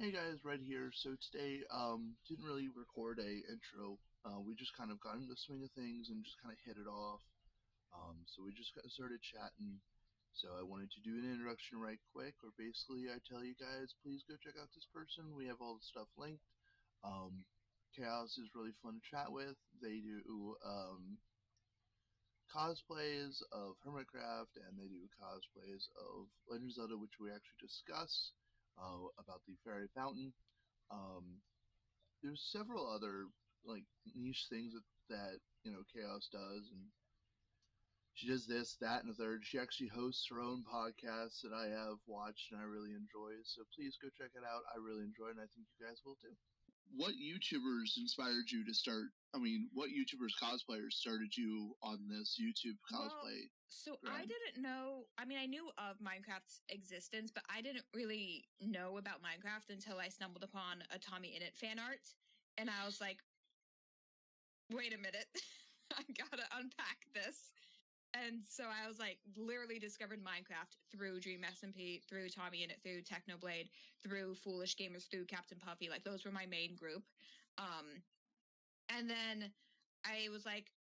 Hey guys, Red here. So today, didn't really record a intro. We just kind of got into the swing of things and just kind of hit it off. So we just started chatting. So I wanted to do an introduction right quick, where basically I tell you guys, please go check out this person. We have all the stuff linked. Chaos is really fun to chat with. They do cosplays of Hermitcraft, and they do cosplays of Legend of Zelda, which we actually discuss about the Fairy Fountain. Um, there's several other like niche things that Chaos does, and she does this, that, and the third. She actually hosts her own podcast that I have watched and I really enjoy. So please go check it out. I really enjoy it, and I think you guys will too. What YouTubers inspired you to start? I mean, what YouTubers cosplayers started you on this YouTube cosplay? I didn't know. I mean, I knew of Minecraft's existence, but I didn't really know about Minecraft until I stumbled upon a Tommy Innit fan art, and I was like, "Wait a minute, I gotta unpack this." And so I was like, literally discovered Minecraft through Dream SMP, through Tommy Innit, through Technoblade, through Foolish Gamers, through Captain Puffy. Like those were my main group. And then I was like,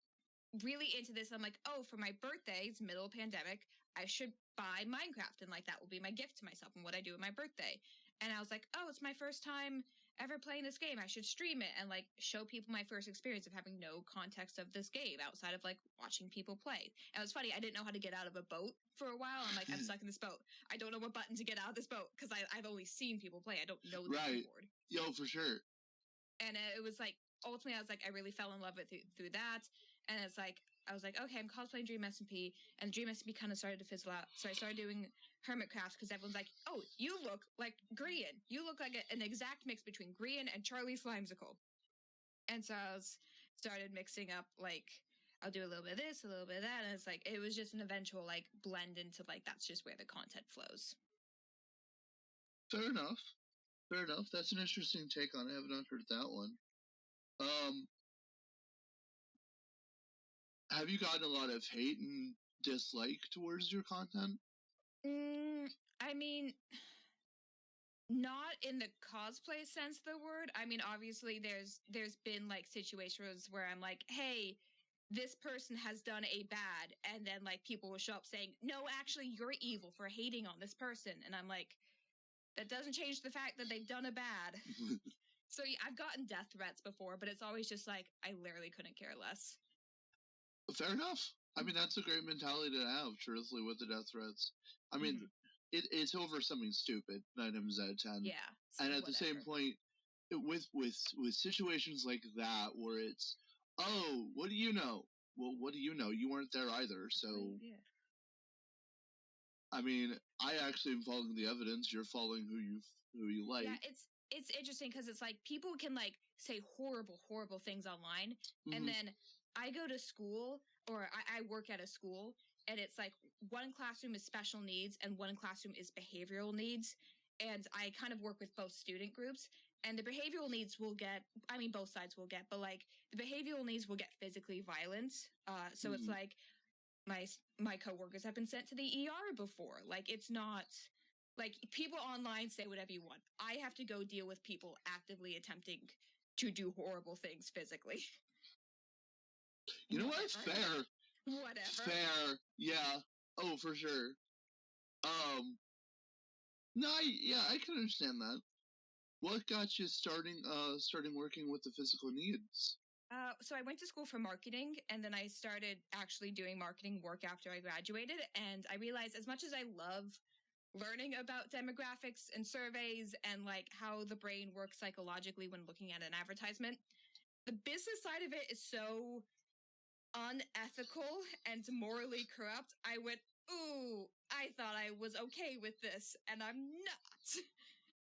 really into this. I'm like, oh, for my birthday, it's middle of pandemic, I should buy Minecraft, and like that will be my gift to myself and what I do with my birthday. And I was like, oh, it's my first time ever playing this game. I should stream it and like show people my first experience of having no context of this game outside of like watching people play. And it was funny, I didn't know how to get out of a boat for a while. I'm like, I'm stuck in this boat. I don't know what button to get out of this boat because I've only seen people play. I don't know the keyboard. Yo, for sure. And it was like, ultimately, I was like, I really fell in love with it through that. And it's like, I was like, okay, I'm cosplaying Dream SMP, and Dream SMP kind of started to fizzle out. So I started doing Hermitcraft because everyone's like, oh, you look like GRIAN. You look like an exact mix between GRIAN and Charlie Slimesicle. And so I started mixing up, like, I'll do a little bit of this, a little bit of that, and it's like, it was just an eventual, like, blend into, like, that's just where the content flows. Fair enough. Fair enough. That's an interesting take on it. I have not heard that one. Have you gotten a lot of hate and dislike towards your content? I mean, not in the cosplay sense of the word. I mean, obviously there's been like situations where I'm like, hey, this person has done a bad, and then like people will show up saying, no, actually you're evil for hating on this person. And I'm like, that doesn't change the fact that they've done a bad. So yeah, I've gotten death threats before, but it's always just like, I literally couldn't care less. Fair enough. I mean, that's a great mentality to have, truthfully, with the death threats. I mean, it's over something stupid, 9 times out of 10. Yeah. And at the same point, with situations like that, where it's, oh, what do you know? Well, what do you know? You weren't there either, so... Yeah. I mean, I actually am following the evidence. You're following who you like. Yeah, it's interesting because it's like people can like say horrible things online, and then I go to school, or I work at a school, and it's like one classroom is special needs and one classroom is behavioral needs, and I kind of work with both student groups. And the behavioral needs will get, I mean, both sides will get, but like the behavioral needs will get physically violent. So it's like my coworkers have been sent to the ER before. Like it's not. Like, people online say whatever you want. I have to go deal with people actively attempting to do horrible things physically. You know what? Fair. Whatever. Fair. Yeah. Oh, for sure. No, I can understand that. What got you starting working with the physical needs? So I went to school for marketing, and then I started actually doing marketing work after I graduated, and I realized as much as I love learning about demographics and surveys and like how the brain works psychologically when looking at an advertisement, the business side of it is so unethical and morally corrupt. I went, ooh, I thought I was okay with this, and I'm not.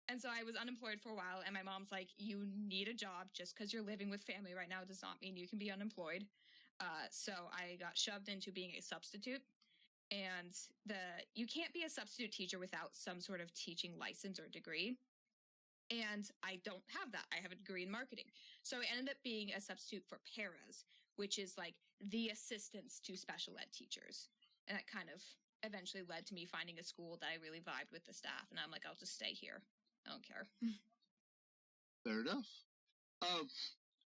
And so I was unemployed for a while, and my mom's like, you need a job. Just because you're living with family right now does not mean you can be unemployed. So I got shoved into being a substitute. And you can't be a substitute teacher without some sort of teaching license or degree. And I don't have that. I have a degree in marketing. So I ended up being a substitute for paras, which is like the assistants to special ed teachers. And that kind of eventually led to me finding a school that I really vibed with the staff. And I'm like, I'll just stay here. I don't care. Fair enough.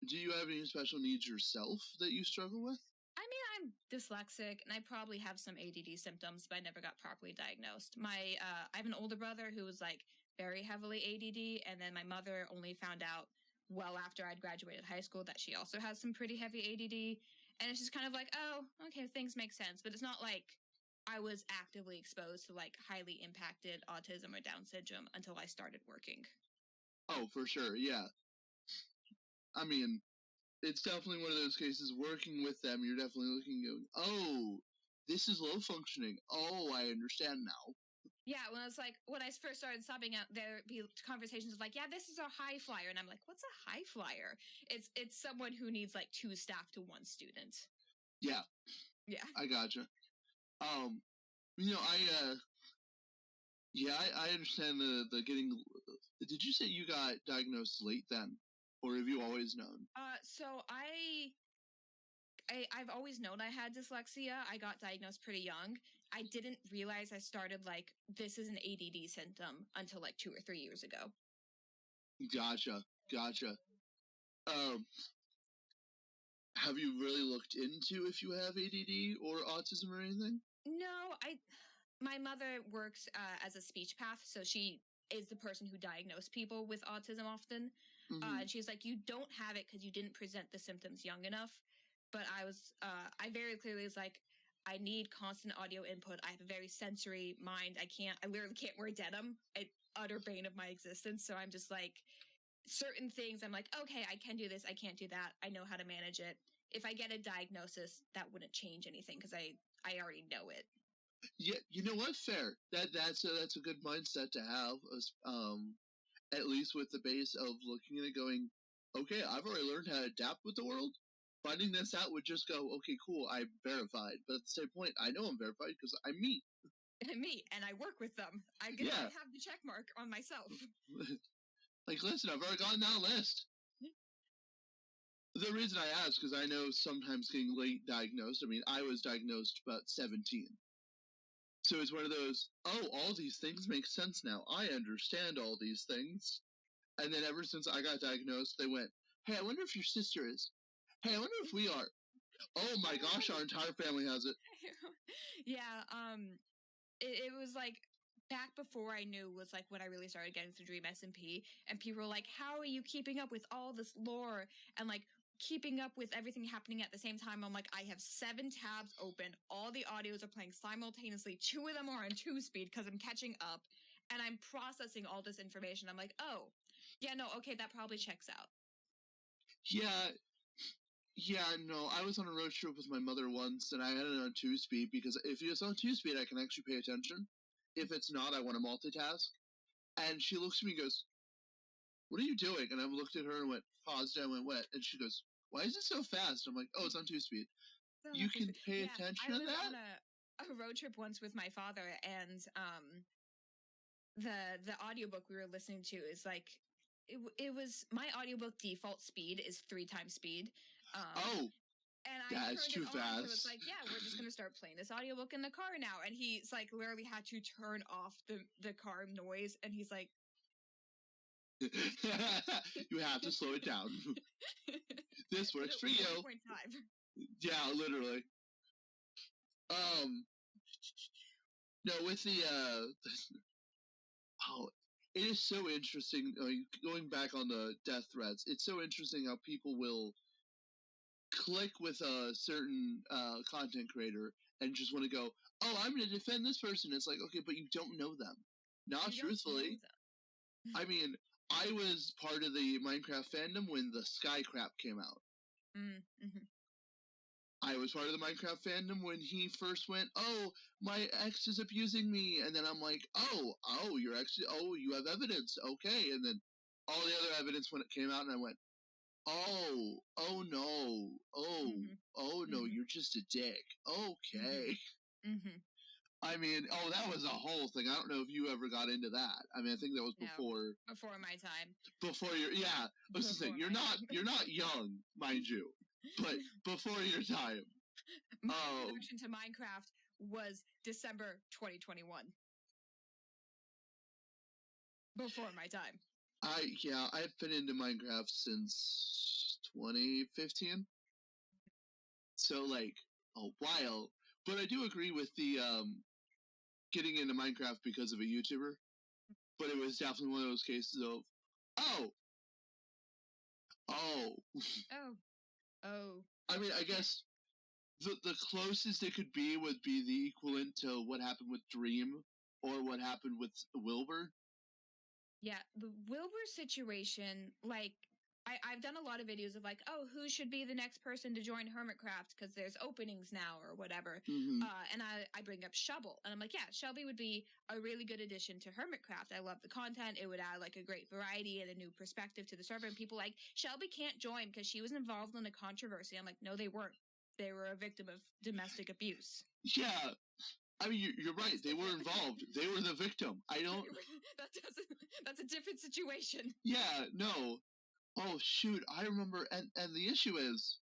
Do you have any special needs yourself that you struggle with? I mean, I'm dyslexic, and I probably have some ADD symptoms, but I never got properly diagnosed. I have an older brother who was like very heavily ADD, and then my mother only found out well after I'd graduated high school that she also has some pretty heavy ADD, and it's just kind of like, oh, okay, things make sense, but it's not like I was actively exposed to like highly impacted autism or Down syndrome until I started working. Oh, for sure, yeah. I mean, it's definitely one of those cases. Working with them, you're definitely looking, going, oh, this is low functioning. Oh, I understand now. Yeah, when I first started subbing out, there'd be conversations of like, yeah, this is our high flyer. And I'm like, what's a high flyer? It's someone who needs like 2 staff to 1 student. Yeah. Yeah. I gotcha. I understand the getting. Did you say you got diagnosed late then? Or have you always known? So I've always known I had dyslexia. I got diagnosed pretty young. I didn't realize I started like, this is an ADD symptom until like 2 or 3 years ago. Gotcha. Have you really looked into if you have ADD or autism or anything? No, my mother works as a speech path, so she is the person who diagnosed people with autism often. Mm-hmm. And she's like, you don't have it because you didn't present the symptoms young enough. But I very clearly was like, I need constant audio input. I have a very sensory mind. I literally can't wear denim. Utter bane of my existence. So I'm just like, certain things, I'm like, okay, I can do this. I can't do that. I know how to manage it. If I get a diagnosis, that wouldn't change anything because I already know it. Yeah, you know what? Fair. That's a good mindset to have. At least with the base of looking at it, going, okay, I've already learned how to adapt with the world. Finding this out would just go, okay, cool, I'm verified. But at the same point, I know I'm verified because I'm me. Me, and I work with them. I have the check mark on myself. Like, listen, I've already gotten that list. The reason I ask is I know sometimes getting late diagnosed. I mean, I was diagnosed about 17. So it's one of those, oh, all these things make sense now. I understand all these things. And then ever since I got diagnosed, they went, hey, I wonder if your sister is. Hey, I wonder if we are. Oh my gosh, our entire family has it. Yeah, it was like back before I knew was like when I really started getting to Dream SMP, and people were like, how are you keeping up with all this lore and like keeping up with everything happening at the same time? I'm like, I have 7 tabs open. All the audios are playing simultaneously. 2 of them are on 2 speed because I'm catching up, and I'm processing all this information. I'm like, oh, yeah, no, okay, that probably checks out. Yeah, no, I was on a road trip with my mother once, and I had it on 2 speed, because if it's on 2 speed, I can actually pay attention. If it's not, I want to multitask. And she looks at me and goes, what are you doing? And I looked at her and went, paused and went wet. And she goes, why is it so fast? I'm like, oh, it's on 2 speed. You can pay attention to that? I was on a road trip once with my father, and the audiobook we were listening to is like, it was, my audiobook default speed is 3 times speed. And I that's turned too it fast. on, so it's like, yeah, we're just gonna start playing this audiobook in the car now. And he's like, literally had to turn off the car noise, and he's like, you have to slow it down. This works for you. 1.5. Yeah, literally. No, with the it is so interesting. Going back on the death threats, it's so interesting how people will click with a certain content creator and just want to go, oh, I'm going to defend this person. It's like, okay, but you don't know them. Not truthfully. I mean, I was part of the Minecraft fandom when the Sky Crap came out. Mm-hmm. I was part of the Minecraft fandom when he first went, oh, my ex is abusing me. And then I'm like, oh, your ex, you have evidence. Okay. And then all the other evidence when it came out, and I went, oh no. Oh no, you're just a dick. Okay. Mm-hmm. I mean, that was a whole thing. I don't know if you ever got into that. I mean, I think that was before my time. Before your I was just saying, you're not young, mind you, but before your time. My introduction to Minecraft was December 2021. Before my time. I've been into Minecraft since 2015, so like a while. But I do agree with the getting into Minecraft because of a YouTuber. But it was definitely one of those cases of, oh, oh. Oh. I mean, I guess the closest it could be would be the equivalent to what happened with Dream or what happened with Wilbur. Yeah, the Wilbur situation, like, I've done a lot of videos of like, oh, who should be the next person to join Hermitcraft because there's openings now or whatever. Mm-hmm. And I bring up Shovel. And I'm like, yeah, Shelby would be a really good addition to Hermitcraft. I love the content. It would add like a great variety and a new perspective to the server. And people like, Shelby can't join because she was involved in a controversy. I'm like, no, they weren't. They were a victim of domestic abuse. Yeah. I mean, you're right. They were involved. They were the victim. I don't. That's a different situation. Yeah, no. Oh shoot, I remember, and the issue is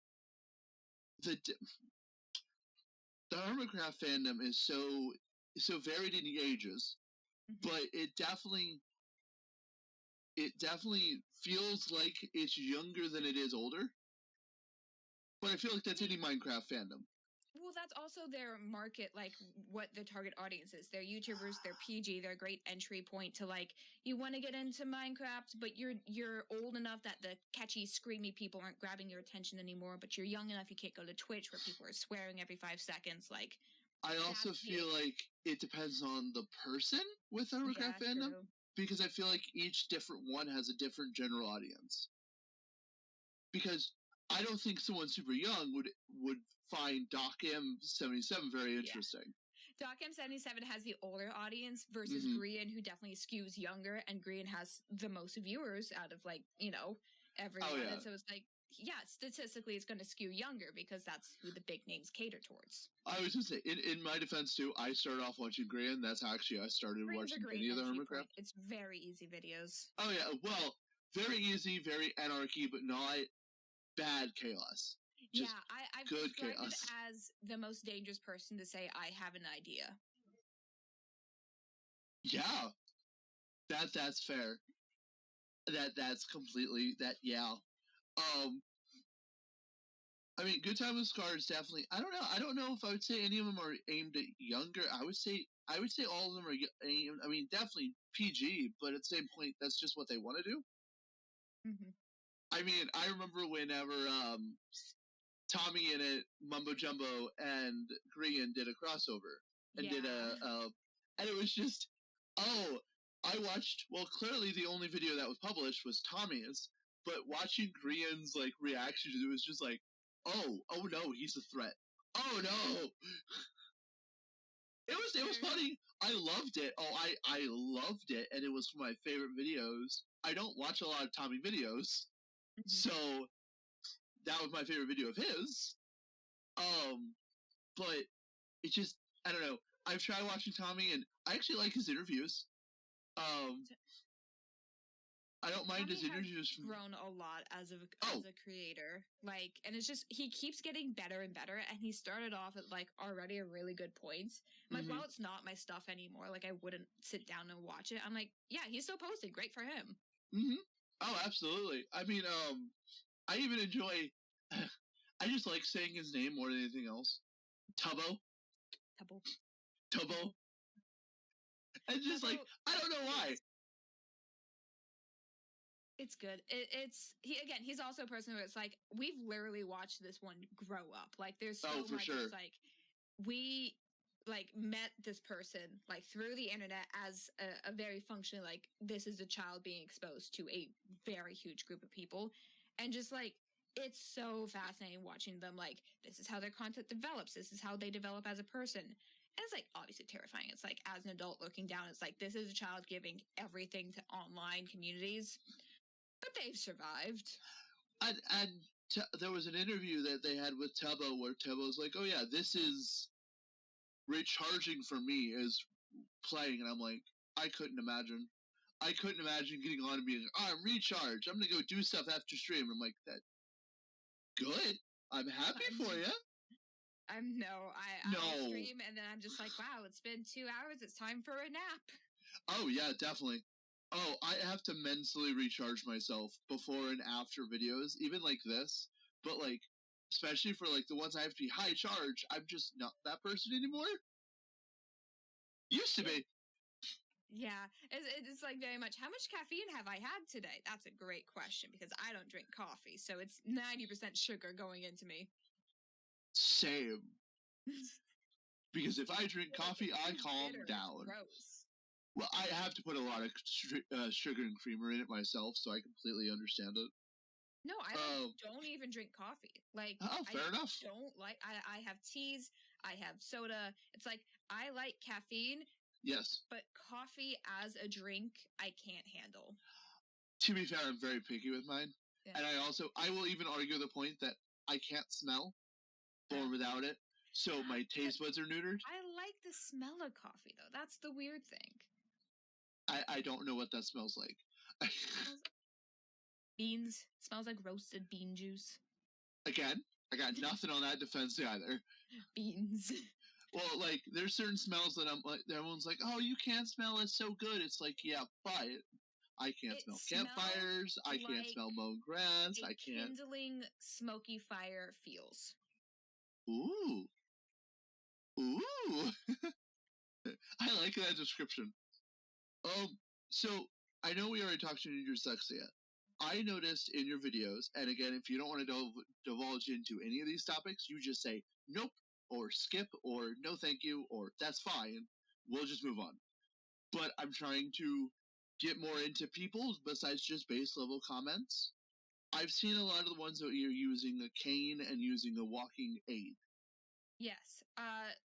the Hermitcraft fandom is so varied in the ages, but it definitely feels like it's younger than it is older. But I feel like that's any Minecraft fandom. Well, that's also their market, like what the target audience is. They're YouTubers, they're PG, they're a great entry point to like, you want to get into Minecraft, but you're old enough that the catchy, screamy people aren't grabbing your attention anymore, but you're young enough you can't go to Twitch where people are swearing every 5 seconds. Like, I also feel like it depends on the person with the Hermitcraft fandom, because I feel like each different one has a different general audience. Because I don't think someone super young would find Doc M77 very interesting. Yeah. Doc M77 has the older audience versus GRIAN, who definitely skews younger, and GRIAN has the most viewers out of like, everyone. Oh, yeah. And so it's like, yeah, statistically it's going to skew younger because that's who the big names cater towards. I was going to say, in my defense too, I started off watching GRIAN. That's how actually I started watching any of the Hermitcraft. It's very easy videos. Oh yeah, well, very easy, very anarchy, but not bad chaos. Just I've good described chaos. it as the most dangerous person to say, I have an idea. Yeah. That's fair. That's completely that, yeah. I mean, Good Time with Scars definitely. I don't know. I don't know if I would say any of them are aimed at younger. I would say all of them are aimed. I mean, definitely PG, but at the same point, that's just what they want to do. Mm-hmm. I mean, I remember whenever Tommy in it, Mumbo Jumbo, and GRIAN did a crossover and did and it was just, oh, I watched. Well, clearly the only video that was published was Tommy's, but watching GRIAN's like reactions, it was just like, oh no, he's a threat. Oh no. It was funny. I loved it. Oh, I loved it, and it was one of my favorite videos. I don't watch a lot of Tommy videos, so that was my favorite video of his. But it just, I don't know. I've tried watching Tommy, and I actually like his interviews. I don't mind his interviews. Grown a lot as a creator, like, and it's just he keeps getting better and better. And he started off at like already a really good point. Like, while it's not my stuff anymore, like I wouldn't sit down and watch it. I'm like, yeah, he's still posting. Great for him. Oh, absolutely. I mean, I even enjoy. I just like saying his name more than anything else. Tubbo. And just Tubbo, like, I don't know why. It's good. He's also a person where it's like, we've literally watched this one grow up. Like, there's so much. Sure. It's like, we like met this person like through the internet as a very functionally, like, this is a child being exposed to a very huge group of people, and just like, it's so fascinating watching them. Like, this is how their content develops. This is how they develop as a person. And it's like obviously terrifying. It's like, as an adult looking down, it's like, this is a child giving everything to online communities. But they've survived. And there was an interview that they had with Tubbo where Tubbo was like, oh yeah, this is recharging for me is playing. And I'm like, I couldn't imagine. I couldn't imagine getting on and being like, oh, I'm recharged. I'm going to go do stuff after stream. I'm like, that good. I'm happy for you. I'll stream and then I'm just like, wow, it's been 2 hours. It's time for a nap. Oh, yeah, definitely. Oh, I have to mentally recharge myself before and after videos, even like this. But like, especially for like the ones I have to be high charge, I'm just not that person anymore. Used to be. Yeah, it's like very much, how much caffeine have I had today? That's a great question because I don't drink coffee, so it's 90% sugar going into me. Same. Because if I drink coffee, I calm down. Gross. Well, I have to put a lot of sugar and creamer in it myself, so I completely understand it. No, I don't even drink coffee. Like, fair enough. Don't like. I have teas. I have soda. It's like I like caffeine. Yes. But coffee as a drink, I can't handle. To be fair, I'm very picky with mine, and I will even argue the point that I can't smell or without it, so my taste buds are neutered. I like the smell of coffee, though. That's the weird thing. I don't know what that smells like. Beans. Smells like roasted bean juice. Again, I got nothing on that defense either. Beans. Well, like, there's certain smells that I'm like, everyone's like, oh, you can't smell, it's so good. It's like, yeah, but I can't smell campfires. I can't smell mown grass. I can't. Kindling smoky fire feels. Ooh. Ooh. I like that description. So I know we already talked to your dyslexia. I noticed in your videos, and again, if you don't want to divulge into any of these topics, you just say nope, or skip, or no thank you, or that's fine. We'll just move on. But I'm trying to get more into people besides just base level comments. I've seen a lot of the ones that you're using a cane and using a walking aid. Yes.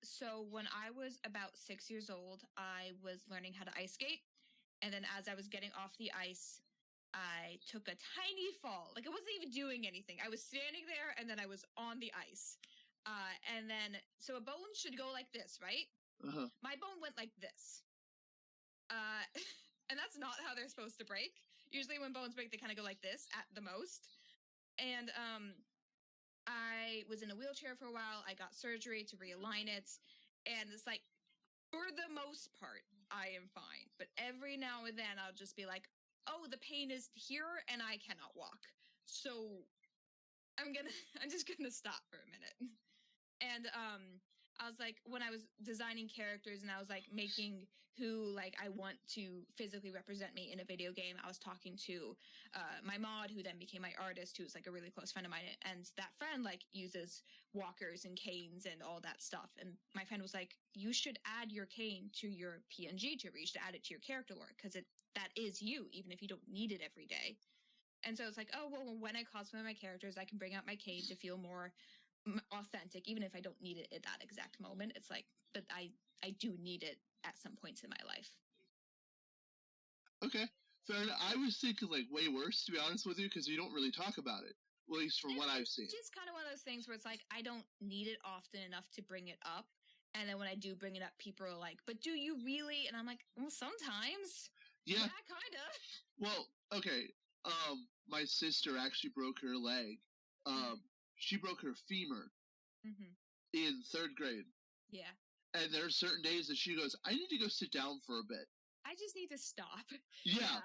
So when I was about 6 years old, I was learning how to ice skate. And then as I was getting off the ice, I took a tiny fall. Like, I wasn't even doing anything. I was standing there and then I was on the ice. And then, so a bone should go like this, right? Uh-huh. My bone went like this. And that's not how they're supposed to break. Usually when bones break, they kind of go like this at the most. And I was in a wheelchair for a while. I got surgery to realign it. And it's like, for the most part, I am fine. But every now and then I'll just be like, oh, the pain is here and I cannot walk. So I'm just gonna stop for a minute. And I was like, when I was designing characters and I was like making who like I want to physically represent me in a video game, I was talking to my mod, who then became my artist, who's like a really close friend of mine, and that friend like uses walkers and canes and all that stuff. And my friend was like, you should add your cane to your PNG to reach, to add it to your character work, because that is you, even if you don't need it every day. And so it's like, oh, well, when I cosplay my characters, I can bring out my cane to feel more authentic, even if I don't need it at that exact moment. It's like, but I do need it at some points in my life. Okay, fair enough. I was thinking like way worse, to be honest with you, because you don't really talk about it, at least from what I've seen. It's just kind of one of those things where it's like, I don't need it often enough to bring it up. And then when I do bring it up, people are like, but do you really? And I'm like, well, sometimes. Yeah, kind of. Well, okay. My sister actually broke her leg. She broke her femur in 3rd grade. Yeah. And there are certain days that she goes, I need to go sit down for a bit. I just need to stop. Yeah.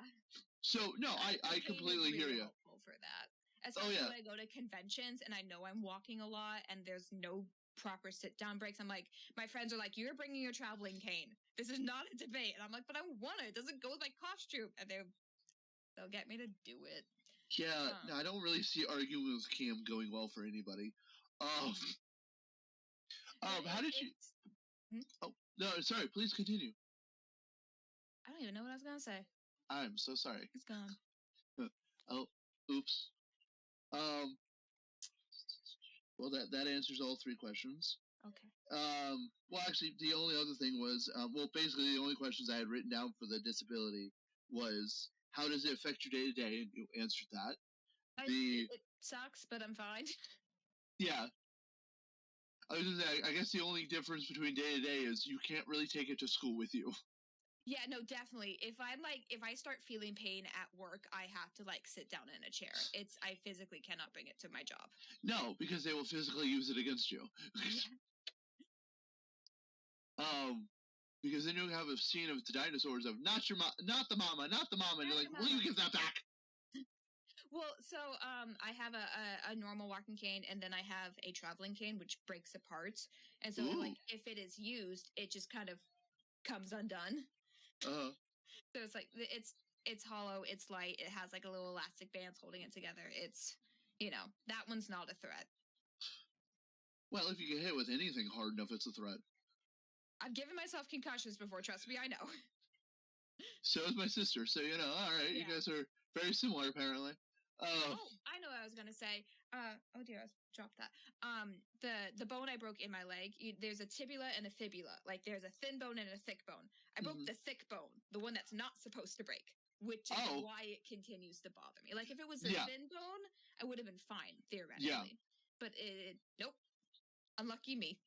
So, no, I completely hear you. Helpful for that. Especially when I go to conventions and I know I'm walking a lot and there's no proper sit-down breaks. I'm like, my friends are like, you're bringing your traveling cane. This is not a debate. And I'm like, but I want it. It doesn't go with my costume. And they'll get me to do it. Yeah, no, I don't really see arguing with Cam going well for anybody. How did you... Oh, no, sorry, please continue. I don't even know what I was going to say. I'm so sorry. It's gone. Oh, oops. Well, that answers all 3 questions. Okay. Well, actually, the only other thing was, basically the only questions I had written down for the disability was, how does it affect your day-to-day? And you answered that. It sucks, but I'm fine. Yeah. I was gonna say, I guess the only difference between day-to-day is you can't really take it to school with you. Yeah, no, definitely. If I start feeling pain at work, I have to like sit down in a chair. I physically cannot bring it to my job. No, because they will physically use it against you. Yeah. Because then you have a scene of the dinosaurs of not the mama, and you're like, will you give that back? Well, so I have a normal walking cane, and then I have a traveling cane, which breaks apart. And so, like, if it is used, it just kind of comes undone. So it's like it's hollow, it's light, it has like a little elastic bands holding it together. It's, that one's not a threat. Well, if you get hit with anything hard enough, it's a threat. I've given myself concussions before, trust me, I know. So is my sister, so all right, yeah. You guys are very similar, apparently. I know what I was gonna say. Oh dear, I dropped that. The bone I broke in my leg, there's a tibula and a fibula. Like, there's a thin bone and a thick bone. I broke the thick bone, the one that's not supposed to break, which is why it continues to bother me. Like, if it was a thin bone, I would have been fine, theoretically. Yeah. But nope. Unlucky me.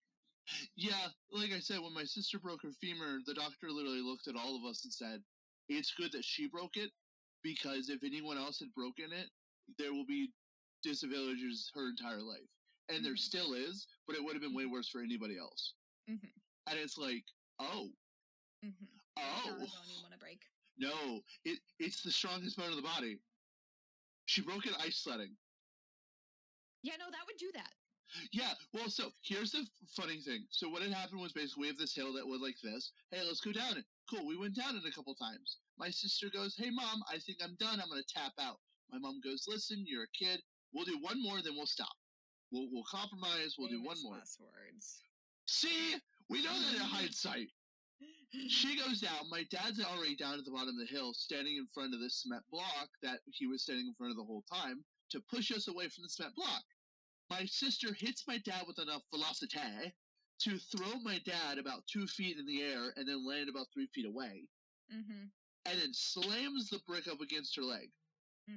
Yeah, like I said, when my sister broke her femur, the doctor literally looked at all of us and said, it's good that she broke it, because if anyone else had broken it, there will be disadvantages her entire life. And there still is, but it would have been way worse for anybody else. And it's like, oh. Not a bone you want to break. No, it's the strongest bone in the body. She broke it ice sledding. Yeah, no, that would do that. Yeah, well, so here's the funny thing. So what had happened was basically we have this hill that was like this. Hey, let's go down it. Cool, we went down it a couple times. My sister goes, hey, Mom, I think I'm done. I'm going to tap out. My mom goes, listen, you're a kid. We'll do one more, then we'll stop. We'll compromise. We'll do one more. Words. See? We know that in hindsight. She goes down. My dad's already down at the bottom of the hill, standing in front of this cement block that he was standing in front of the whole time to push us away from the cement block. My sister hits my dad with enough velocity to throw my dad about 2 feet in the air and then land about 3 feet away. And then slams the brick up against her leg.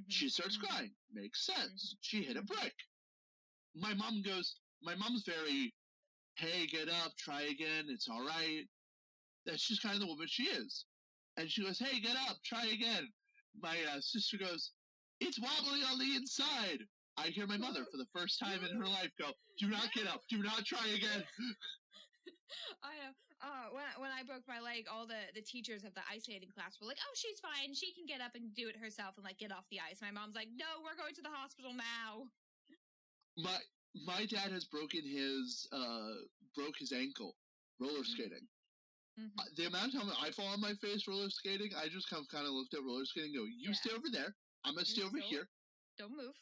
She starts crying. Makes sense. She hit a brick. My mom's very, hey, get up, try again, it's all right. That's just kind of the woman she is. And she goes, hey, get up, try again. My sister goes, it's wobbling on the inside. I hear my mother for the first time in her life go, do not get up, do not try again. I know. When I broke my leg, all the teachers of the ice skating class were like, oh, she's fine. She can get up and do it herself and, like, get off the ice. My mom's like, no, we're going to the hospital now. My dad has broke his ankle roller skating. The amount of time I fall on my face roller skating, I just kind of looked at roller skating and go, you stay over there. I'm going to stay over here. Don't move.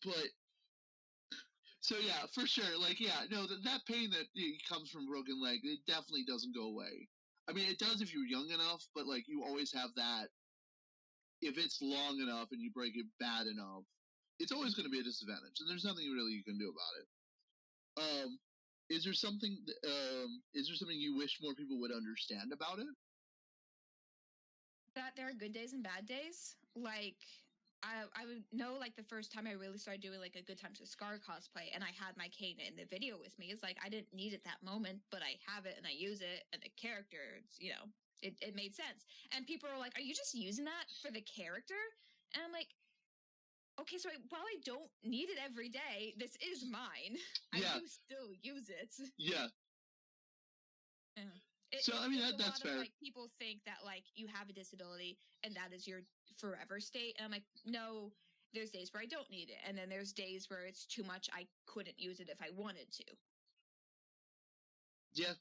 But so yeah, for sure. Like, yeah, no, that pain that comes from broken leg, it definitely doesn't go away. I mean, it does if you're young enough, but like you always have that. If it's long enough and you break it bad enough, it's always going to be a disadvantage, and there's nothing really you can do about it. Is there something you wish more people would understand about it? That there are good days and bad days. Like, I would know, like, the first time I really started doing, like, a Good Times with Scar cosplay, and I had my cane in the video with me. It's like, I didn't need it that moment, but I have it, and I use it, and the character, it made sense. And people are like, are you just using that for the character? And I'm like, okay, so while I don't need it every day, this is mine. Yeah. I do still use it. Yeah. I mean, that's fair. Like, people think that, like, you have a disability and that is your forever state. And I'm like, no, there's days where I don't need it. And then there's days where it's too much. I couldn't use it if I wanted to. Yeah.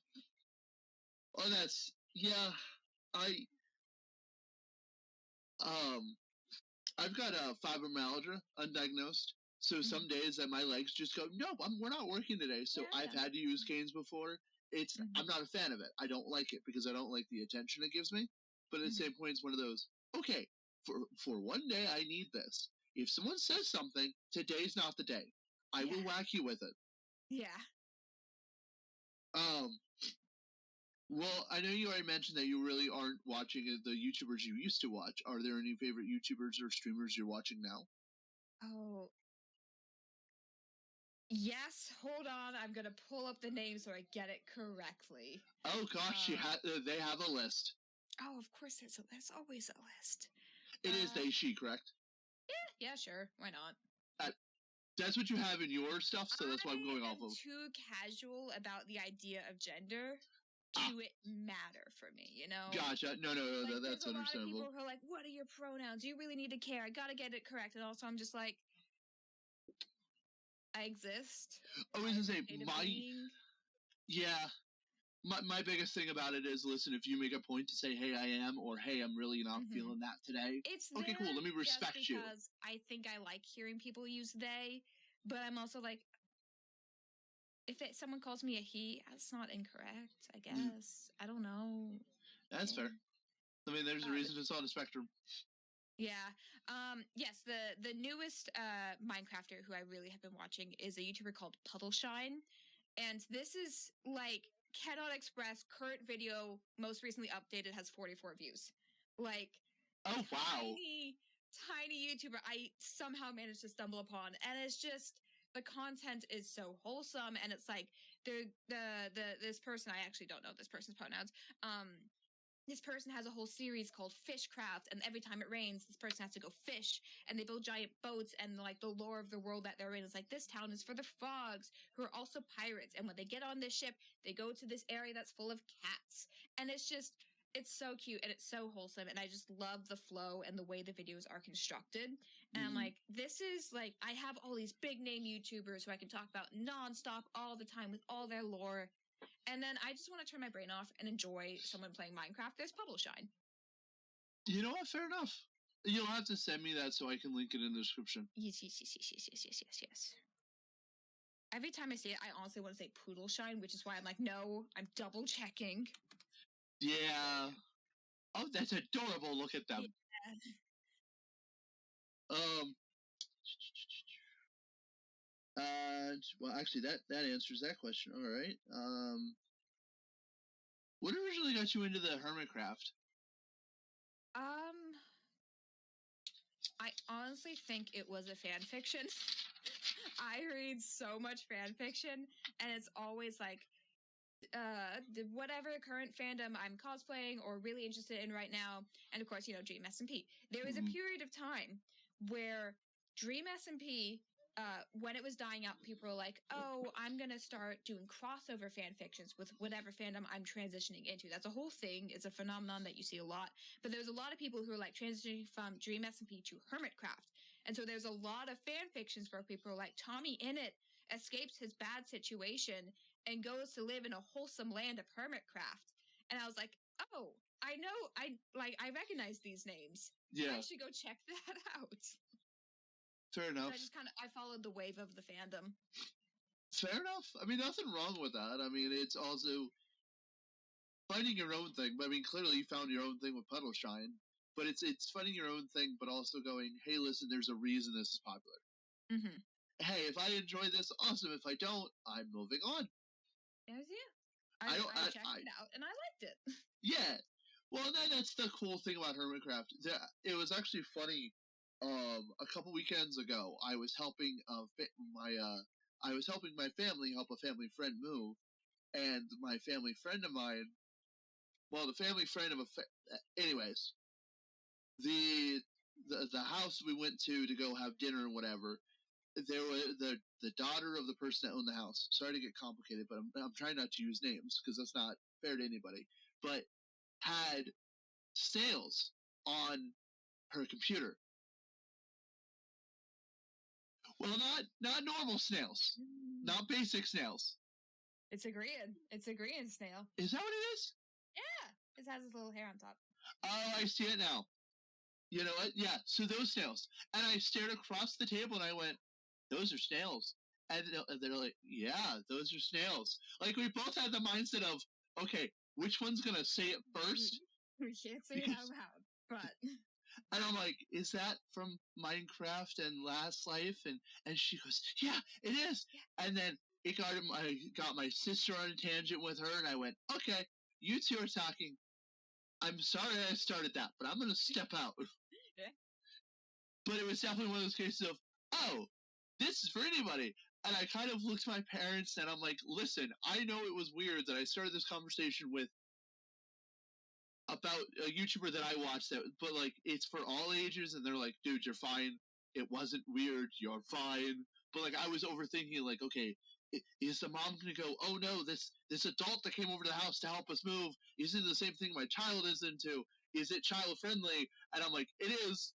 Oh, I've got fibromyalgia, undiagnosed. So some days that my legs just go, nope, we're not working today. So I've had to use canes before. I'm not a fan of it. I don't like it because I don't like the attention it gives me. But at the same point, it's one of those, okay, for one day I need this. If someone says something, today's not the day. I will whack you with it. Yeah. Well, I know you already mentioned that you really aren't watching the YouTubers you used to watch. Are there any favorite YouTubers or streamers you're watching now? Oh. Yes, hold on. I'm going to pull up the name so I get it correctly. Oh, gosh, they have a list. Oh, of course there's always a list. It is they, she, correct? Yeah, sure. Why not? That's what you have in your stuff, so that's why I'm going off of. I'm too casual about the idea of gender to it matter for me, you know? Gotcha. No, like, that's understandable. There's a lot of people who are like, what are your pronouns? You really need to care. I gotta get it correct. And also, I'm just like, I exist. I was gonna say, my biggest thing about it is, listen, if you make a point to say, hey, I am, or hey, I'm really not feeling that today. It's okay, cool. Let me respect just because I think I like hearing people use they, but I'm also like, if someone calls me a he, that's not incorrect, I guess. I don't know. That's fair. I mean, there's a reason it's on a spectrum. Yeah. Yes, the newest Minecrafter who I really have been watching is a YouTuber called Puddleshine. And this is like cannot express current video, most recently updated, has 44 views. Like, oh wow, tiny YouTuber I somehow managed to stumble upon, and it's just the content is so wholesome, and it's like this person, I actually don't know this person's pronouns. This person has a whole series called Fishcraft, and every time it rains, this person has to go fish, and they build giant boats, and like the lore of the world that they're in is like, this town is for the frogs, who are also pirates, and when they get on this ship, they go to this area that's full of cats, and it's so cute, and it's so wholesome, and I just love the flow and the way the videos are constructed, and I'm like, this is like, I have all these big name YouTubers who I can talk about nonstop all the time with all their lore. And then I just want to turn my brain off and enjoy someone playing Minecraft. There's Puddleshine. You know what? Fair enough. You'll have to send me that so I can link it in the description. Yes. Every time I say it, I honestly want to say Poodleshine, which is why I'm like, no, I'm double checking. Yeah. Oh, that's adorable. Look at them. Yeah. Well, actually, that answers that question. All right. What originally got you into the Hermitcraft? I honestly think it was a fan fiction. I read so much fan fiction, and it's always like, whatever current fandom I'm cosplaying or really interested in right now, and of course, Dream SMP. There was a period of time where Dream SMP, when it was dying out, people were like, oh, I'm going to start doing crossover fan fictions with whatever fandom I'm transitioning into. That's a whole thing. It's a phenomenon that you see a lot. But there's a lot of people who are like transitioning from Dream SMP to Hermitcraft. And so there's a lot of fan fictions where people are like, Tommy Innit escapes his bad situation and goes to live in a wholesome land of Hermitcraft. And I was like, oh, I know, I recognize these names. Yeah. I should go check that out. Fair enough. So I followed the wave of the fandom. Fair enough. I mean, nothing wrong with that. I mean, it's also finding your own thing. I mean, clearly you found your own thing with Puddleshine. But it's finding your own thing, but also going, hey, listen, there's a reason this is popular. Hey, if I enjoy this, awesome. If I don't, I'm moving on. Yes, yeah. I checked it out, and I liked it. Yeah. Well, that's the cool thing about Hermitcraft. It was actually funny. A couple weekends ago, I was helping my family help a family friend move, and my family friend of mine. Well, the family friend of anyways, the house we went to go have dinner and whatever. There was the daughter of the person that owned the house. Sorry to get complicated, but I'm trying not to use names because that's not fair to anybody. But had snails on her computer. Well, not normal snails, not basic snails. It's a GRIAN. It's a GRIAN snail. Is that what it is? Yeah, it has his little hair on top. Oh, I see it now. You know what? Yeah, so those snails. And I stared across the table and I went, those are snails. And they're like, yeah, those are snails. Like, we both had the mindset of, okay, which one's going to say it first? We can't say it out loud, but... And I'm like, is that from Minecraft and Last Life? And she goes, yeah, it is. Yeah. And then I got my sister on a tangent with her, and I went, okay, you two are talking. I'm sorry I started that, but I'm going to step out. Yeah. But it was definitely one of those cases of, oh, this is for anybody. And I kind of looked at my parents, and I'm like, listen, I know it was weird that I started this conversation with about a YouTuber that I watched, but like, it's for all ages, and they're like, dude, you're fine. It wasn't weird. You're fine. but like I was overthinking, like, okay, is the mom gonna go, oh no, this adult that came over to the house to help us move is into the same thing my child is into? Is it child friendly? And I'm like, it is.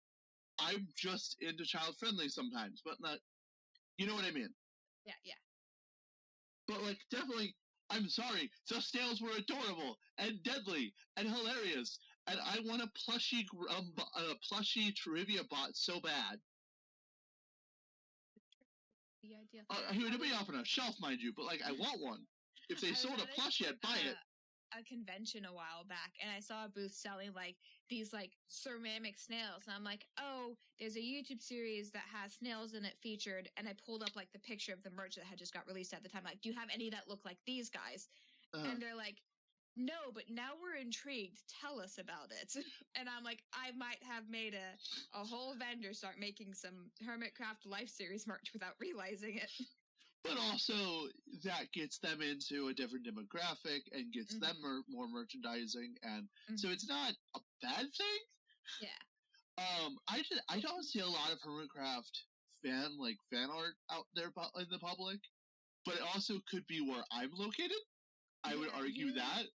I'm just into child friendly sometimes, but not. You know what I mean? Yeah, yeah. But like, definitely, I'm sorry. The snails were adorable and deadly and hilarious, and I want a plushie trivia bot so bad. The idea. He would be off on a shelf, mind you, but like, I want one. If they sold a plushie, I'd buy it. A convention a while back, and I saw a booth selling like these like ceramic snails, and I'm like, oh, there's a YouTube series that has snails in it featured, and I pulled up like the picture of the merch that had just got released at the time, like, do you have any that look like these guys? And they're like, no, but now we're intrigued, tell us about it. And I'm like, I might have made a whole vendor start making some Hermitcraft Life Series merch without realizing it. But also, that gets them into a different demographic and gets them more merchandising, and so it's not a bad thing. Yeah. I don't see a lot of Hermitcraft fan art out there in the public, but it also could be where I'm located. I would argue that.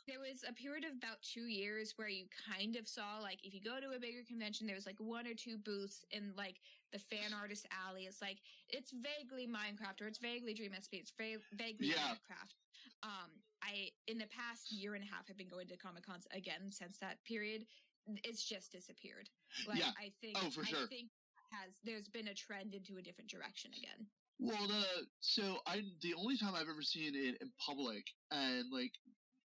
There was a period of about 2 years where you kind of saw, like, if you go to a bigger convention, there was like 1 or 2 booths in like the fan artist alley. It's like, it's vaguely Minecraft or it's vaguely Dream SP. It's vaguely Minecraft. I, in the past year and a half, have been going to Comic-Cons again since that period. It's just disappeared. Like, I think, for sure. I think there's been a trend into a different direction again. Well, the only time I've ever seen it in public, and like,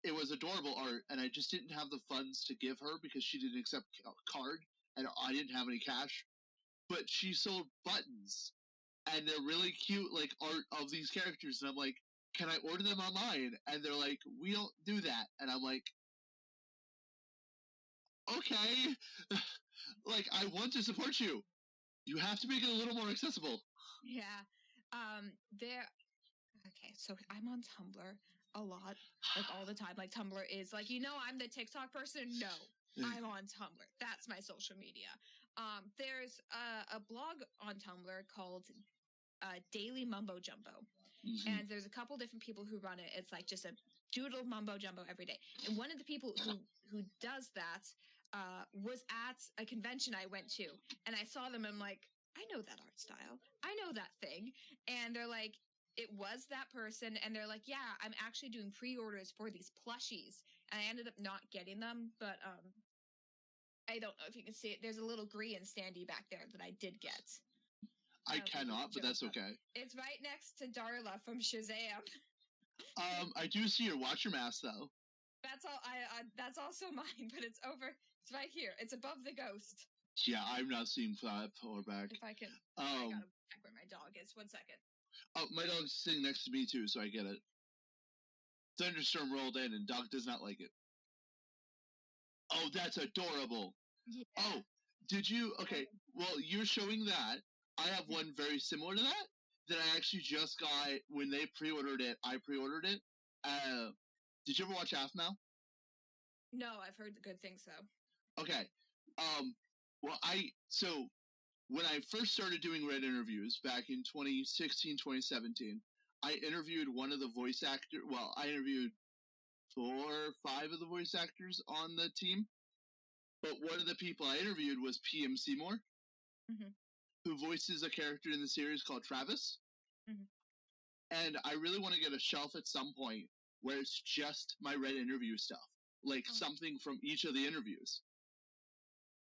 it was adorable art, and I just didn't have the funds to give her because she didn't accept card, and I didn't have any cash. But she sold buttons, and they're really cute, like, art of these characters, and I'm like, can I order them online? And they're like, we don't do that. And I'm like, okay, like, I want to support you. You have to make it a little more accessible. Yeah. Okay, so I'm on Tumblr a lot, like all the time. Like, Tumblr is like, I'm the TikTok person. No, I'm on Tumblr. That's my social media. There's a blog on Tumblr called Daily Mumbo Jumbo. And there's a couple different people who run it. It's like just a doodle mumbo jumbo every day. And one of the people who does that was at a convention I went to. And I saw them, and I'm like, I know that art style. I know that thing. And they're like, it was that person. And they're like, yeah, I'm actually doing pre-orders for these plushies. And I ended up not getting them, but I don't know if you can see it. There's a little GRIAN standee back there that I did get. I cannot, but that's okay. It's right next to Darla from Shazam. I do see your Watcher mask, though. That's all. That's also mine, but it's over. It's right here. It's above the ghost. Yeah, I'm not seeing that far back. If I can, I gotta check where my dog is. 1 second. Oh, my dog's sitting next to me too, so I get it. Thunderstorm rolled in, and dog does not like it. Oh, that's adorable. Yeah. Oh, did you? Okay, well, you're showing that. I have one very similar to that I actually just got when they pre-ordered it. I pre-ordered it. Did you ever watch Aphmau? No, I've heard the good things though. Okay. Well, so when I first started doing RedInterviews back in 2016, 2017, I interviewed one of the voice actors. Well, I interviewed 4 or 5 of the voice actors on the team. But one of the people I interviewed was P.M. Seymour, who voices a character in the series called Travis. And I really want to get a shelf at some point where it's just my RedInterview stuff, like something from each of the interviews.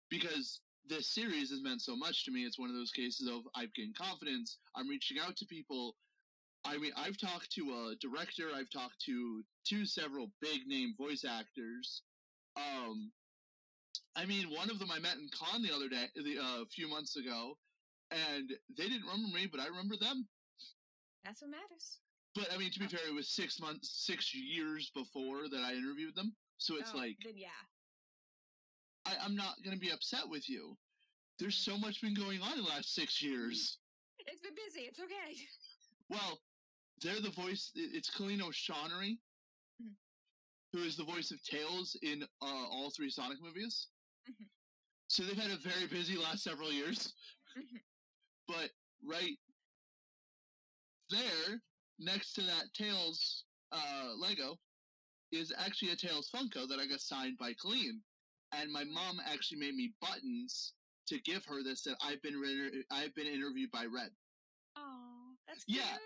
Because this series has meant so much to me. It's one of those cases of I've gained confidence. I'm reaching out to people. I mean, I've talked to a director. I've talked to several big-name voice actors. I mean, one of them I met in con the other day, a few months ago, and they didn't remember me, but I remember them. That's what matters. But I mean, to be fair, it was 6 years before that I interviewed them, so it's like, then yeah, I'm not gonna be upset with you. There's so much been going on in the last 6 years. It's been busy. It's okay. Well, they're the voice. It's Kalino Shawnery, who is the voice of Tails in all 3 Sonic movies. So they've had a very busy last several years. But there, next to that Tails Lego, is actually a Tails Funko that I got signed by Colleen. And my mom actually made me buttons to give her this that I've been interviewed by Red. Oh, that's cute. Yeah,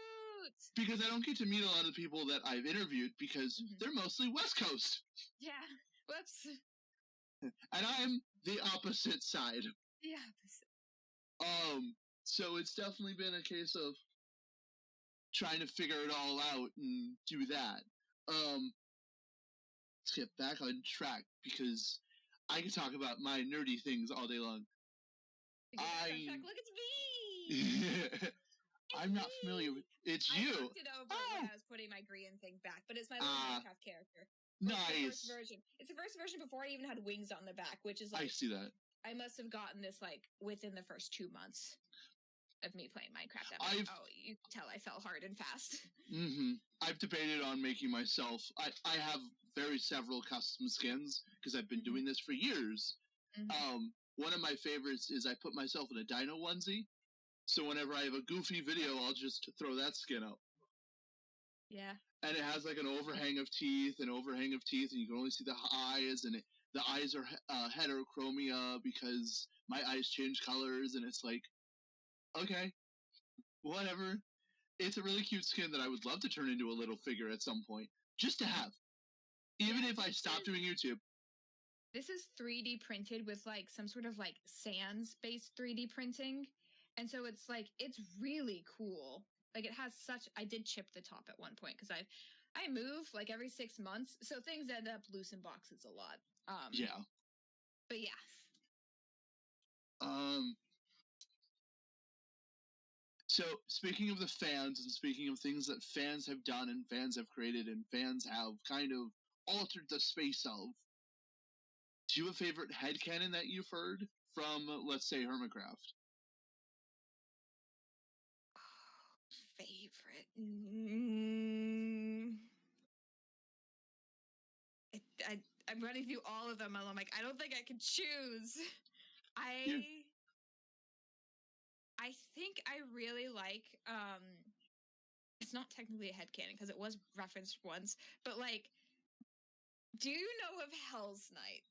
because I don't get to meet a lot of people that I've interviewed because they're mostly West Coast. Yeah. Whoops. And I'm the opposite side. The opposite. So it's definitely been a case of trying to figure it all out and do that. Let's get back on track because I can talk about my nerdy things all day long. Look, it's me! I'm not familiar with it's you. I knocked it over when I was putting my GRIAN thing back, but it's my little Minecraft character. Nice. It's the first version. It's the first version before I even had wings on the back, which is I see that. I must have gotten this within the first 2 months of me playing Minecraft. You can tell I fell hard and fast. I've debated on making myself. I have several custom skins because I've been doing this for years. One of my favorites is I put myself in a dino onesie. So whenever I have a goofy video, I'll just throw that skin up. Yeah. And it has an overhang of teeth, and you can only see the eyes, and the eyes are heterochromia because my eyes change colors, and it's okay, whatever. It's a really cute skin that I would love to turn into a little figure at some point, just to have. Even if I stop doing YouTube. This is 3D printed with some sort of sans-based 3D printing. And so it's really cool. It has I did chip the top at one point because I move every 6 months. So things end up loose in boxes a lot. Yeah. But yeah. So speaking of the fans and speaking of things that fans have done and fans have created and fans have kind of altered the space of, do you have a favorite headcanon that you've heard from, let's say, Hermitcraft? Favorite. I'm running through all of them, and I'm I don't think I can choose. I think I really like. It's not technically a headcanon because it was referenced once, but do you know of Hell's Knight?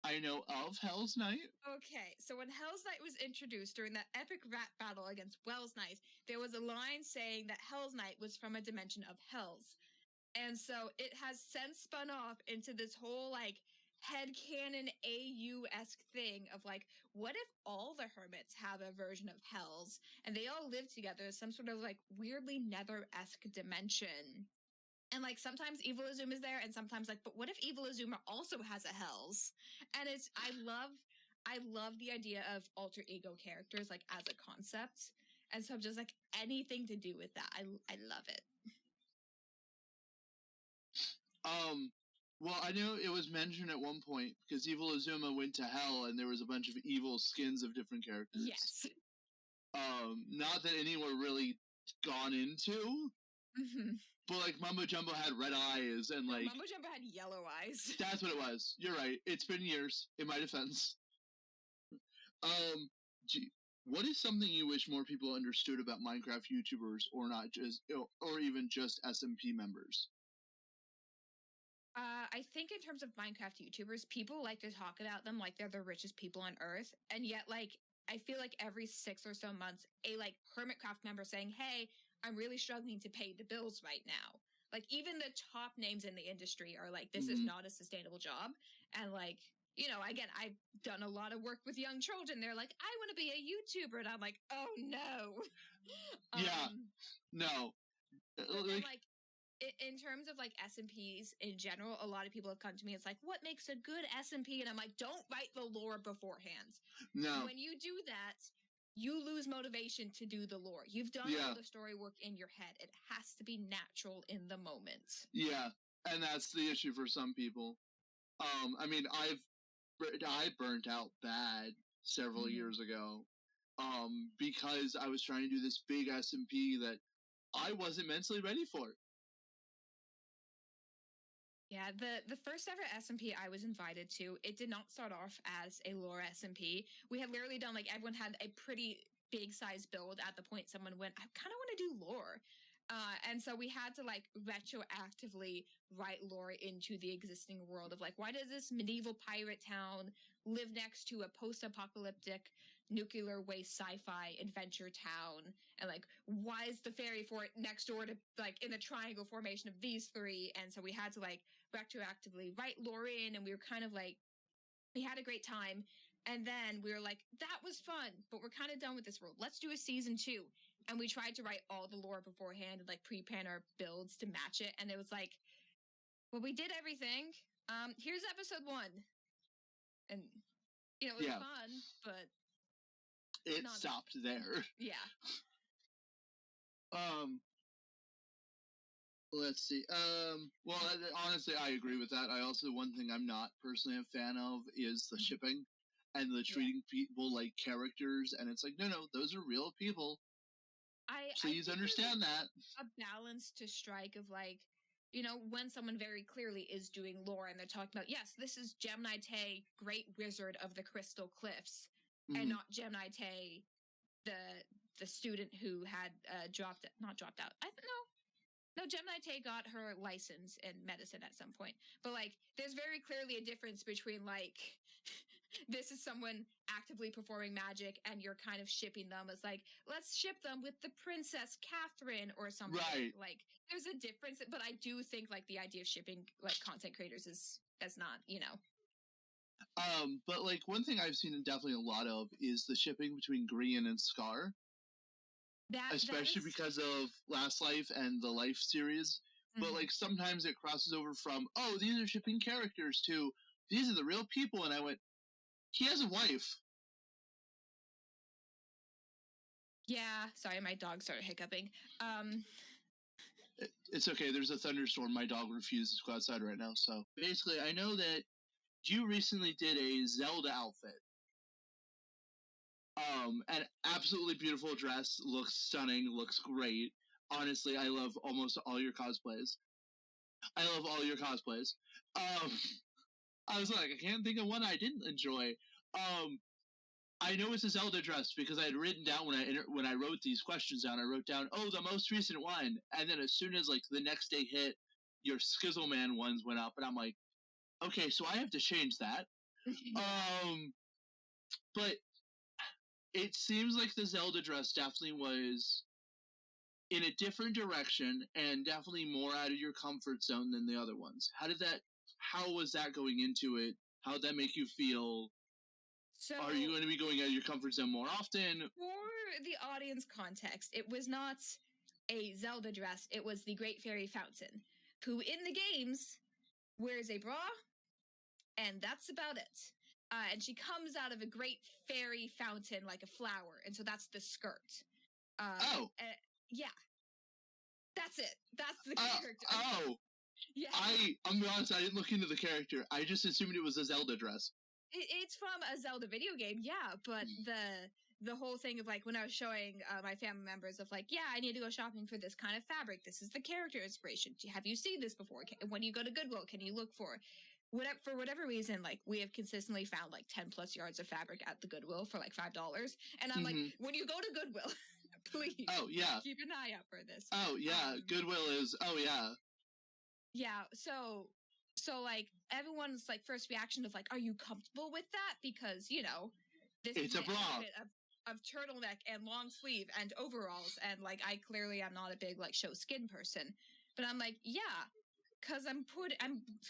I know of Hell's Knight. Okay, so when Hell's Knight was introduced during that epic rap battle against Wells Knight, there was a line saying that Hell's Knight was from a dimension of Hells. And so it has since spun off into this whole headcanon AU-esque thing of what if all the Hermits have a version of Hells and they all live together as some sort of weirdly Nether-esque dimension? And sometimes Evil Azuma is there, and sometimes but what if Evil Azuma also has a Hells? And I love the idea of alter ego characters as a concept, and so I'm just anything to do with that. I love it. Well, I know it was mentioned at one point because Evil Azuma went to Hell, and there was a bunch of evil skins of different characters. Yes. Not that any were really gone into. But Mumbo Jumbo had red eyes and Mumbo Jumbo had yellow eyes. That's what it was. You're right. It's been years, in my defense. What is something you wish more people understood about Minecraft YouTubers, or not just, or even just SMP members? I think in terms of Minecraft YouTubers, people like to talk about them like they're the richest people on Earth, and yet I feel every 6 or so months, a Hermitcraft member saying, "Hey, I'm really struggling to pay the bills right now." Even the top names in the industry are this is not a sustainable job. And again, I've done a lot of work with young children. They're I want to be a YouTuber. And I'm oh no. Yeah. No. But then, in terms of SMPs in general, a lot of people have come to me. It's what makes a good SMP? And I'm don't write the lore beforehand. No. When you do that, you lose motivation to do the lore. You've done all the story work in your head. It has to be natural in the moment. Yeah, and that's the issue for some people. I mean, I burnt out bad several years ago. Because I was trying to do this big SMP that I wasn't mentally ready for. Yeah, the first ever SMP I was invited to, it did not start off as a lore SMP. We had literally done everyone had a pretty big size build at the point someone went, I kind of want to do lore. And so we had to like retroactively write lore into the existing world of like, why does this medieval pirate town live next to a post-apocalyptic nuclear waste sci-fi adventure town? And like, why is the fairy fort next door to like in the triangle formation of these three? And so we had to like retroactively write lore in, and we were kind of like, we had a great time. And then we were like, that was fun, but we're kind of done with this world. Let's do a season 2. And we tried to write all the lore beforehand and like pre-plan our builds to match it. And it was like, well, we did everything. Here's episode 1. And, you know, it was fun, but it stopped there. Yeah. Let's see. Well, honestly, I agree with that. I also, one thing I'm not personally a fan of is the shipping and the treating people like characters. And it's like, no, those are real people. Please understand that. A balance to strike of like, you know, when someone very clearly is doing lore and they're talking about, yes, this is Gemini Tay, great wizard of the Crystal Cliffs, and not Gemini Tay, the student who had not dropped out. No, Gemini Tay got her license in medicine at some point. But, like, there's very clearly a difference between, like, this is someone actively performing magic and you're kind of shipping them as, like, let's ship them with the Princess Catherine or something. Right. Like, there's a difference. But I do think, like, the idea of shipping, like, content creators is not, you know. But, like, one thing I've seen definitely a lot of is the shipping between GRIAN and Scar. Especially because of Last Life and the Life series. But, like, sometimes it crosses over from, oh, these are shipping characters to, these are the real people. And I went, he has a wife. Yeah. Sorry, my dog started hiccuping. It's okay. There's a thunderstorm. My dog refuses to go outside right now. So, basically, I know that you recently did a Zelda outfit. An absolutely beautiful dress, looks stunning, looks great. Honestly, I love almost all your cosplays. I was like, I can't think of one I didn't enjoy. I know it's a Zelda dress because I had written down when I wrote these questions down, I wrote down, oh, the most recent one, and then as soon as like the next day hit, your Skizzleman ones went up, and I'm like, okay, so I have to change that. But it seems like the Zelda dress definitely was in a different direction and definitely more out of your comfort zone than the other ones. How was that going into it? How did that make you feel? So, are you going to be going out of your comfort zone more often? For the audience context, it was not a Zelda dress. It was the Great Fairy Fountain, who in the games wears a bra, and that's about it. And she comes out of a great fairy fountain like a flower, and so that's the skirt. Yeah. That's it. That's the character. Yeah. I'm honest, I didn't look into the character. I just assumed it was a Zelda dress. It's from a Zelda video game, yeah, but the whole thing of, like, when I was showing my family members of, like, yeah, I need to go shopping for this kind of fabric. This is the character inspiration. Have you seen this before? When you go to Goodwill, can you look for whatever reason, like, we have consistently found, like, 10 plus yards of fabric at the Goodwill for, like, $5. And I'm like, when you go to Goodwill, please keep an eye out for this. Oh, yeah. Goodwill is, Yeah, so, like, everyone's, like, first reaction of, like, are you comfortable with that? Because, you know, this is a bra of turtleneck and long sleeve and overalls, and, like, I clearly am not a big, like, show skin person. But I'm like, yeah, because I'm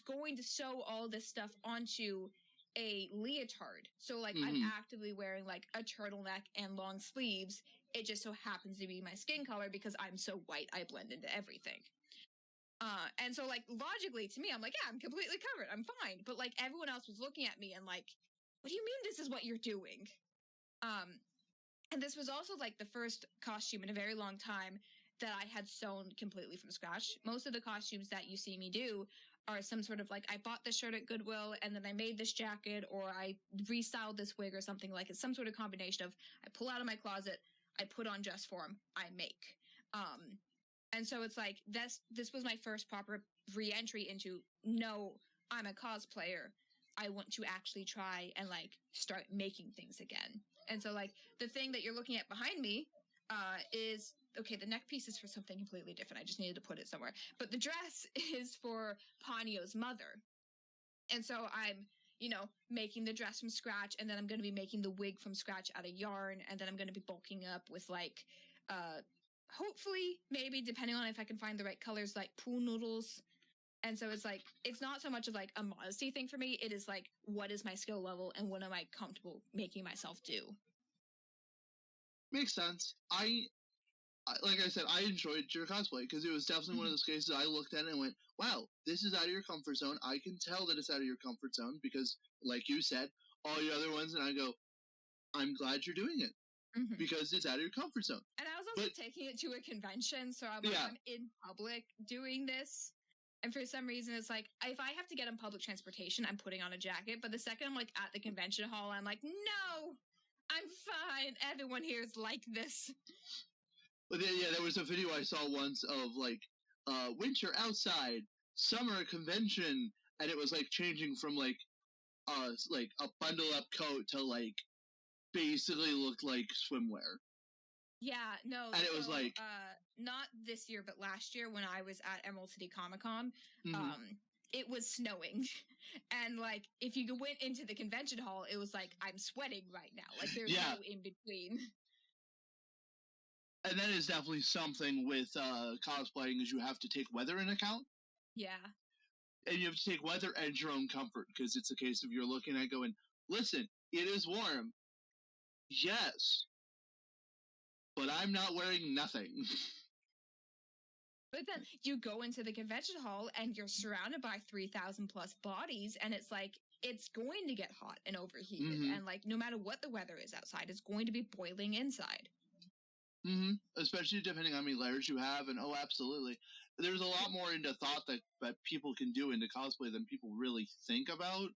going to sew all this stuff onto a leotard. So, like, I'm actively wearing, like, a turtleneck and long sleeves. It just so happens to be my skin color because I'm so white, I blend into everything. And so, like, logically to me, I'm like, yeah, I'm completely covered. I'm fine. But, like, everyone else was looking at me and, like, what do you mean this is what you're doing? And this was also, like, the first costume in a very long time that I had sewn completely from scratch. Most of the costumes that you see me do are some sort of, like, I bought this shirt at Goodwill and then I made this jacket, or I restyled this wig or something. Like, it's some sort of combination of I pull out of my closet, I put on dress form, I make. And so it's like, this was my first proper re-entry into, no, I'm a cosplayer. I want to actually try and like start making things again. And so like the thing that you're looking at behind me is, okay, the neck piece is for something completely different. I just needed to put it somewhere. But the dress is for Ponyo's mother. And so I'm, making the dress from scratch, and then I'm going to be making the wig from scratch out of yarn, and then I'm going to be bulking up with like, hopefully, maybe, depending on if I can find the right colors, like pool noodles. And so it's like, it's not so much of like a modesty thing for me. It is like, what is my skill level and what am I comfortable making myself do? Makes sense. Like I said, I enjoyed your cosplay because it was definitely one of those cases I looked at it and went, wow, this is out of your comfort zone. I can tell that it's out of your comfort zone because, like you said, all your other ones, and I go, I'm glad you're doing it because it's out of your comfort zone. And I was also taking it to a convention, so I'm like, I'm in public doing this. And for some reason, it's like, if I have to get on public transportation, I'm putting on a jacket. But the second I'm like at the convention hall, I'm like, no, I'm fine. Everyone here is like this. But yeah, there was a video I saw once of like winter outside, summer convention, and it was like changing from like a bundle up coat to like basically looked like swimwear. Yeah, no. And it was like not this year, but last year when I was at Emerald City Comic Con, it was snowing. And like if you went into the convention hall, it was like, I'm sweating right now. Like there's no in between. And that is definitely something with cosplaying, is you have to take weather in account. Yeah. And you have to take weather and your own comfort, because it's a case of you're looking at going, listen, it is warm. Yes. But I'm not wearing nothing. But then you go into the convention hall and you're surrounded by 3,000 plus bodies, and it's like, it's going to get hot and overheated. And like, no matter what the weather is outside, it's going to be boiling inside. Especially depending on how many layers you have, and absolutely. There's a lot more into thought that people can do into cosplay than people really think about.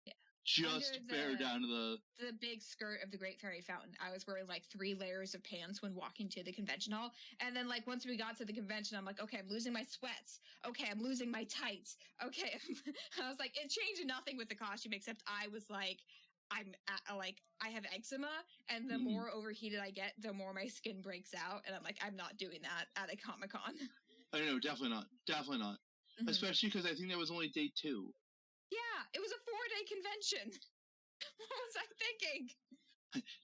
Yeah. Just bear down to the big skirt of the Great Fairy Fountain. I was wearing like 3 layers of pants when walking to the convention hall. And then like once we got to the convention, I'm like, okay, I'm losing my sweats. Okay, I'm losing my tights. Okay. I was like, it changed nothing with the costume, except I was like, I have eczema, and the more overheated I get, the more my skin breaks out, and I'm like, I'm not doing that at a Comic-Con. I know, definitely not. Definitely not. Especially because I think that was only day 2. Yeah, it was a 4-day convention. What was I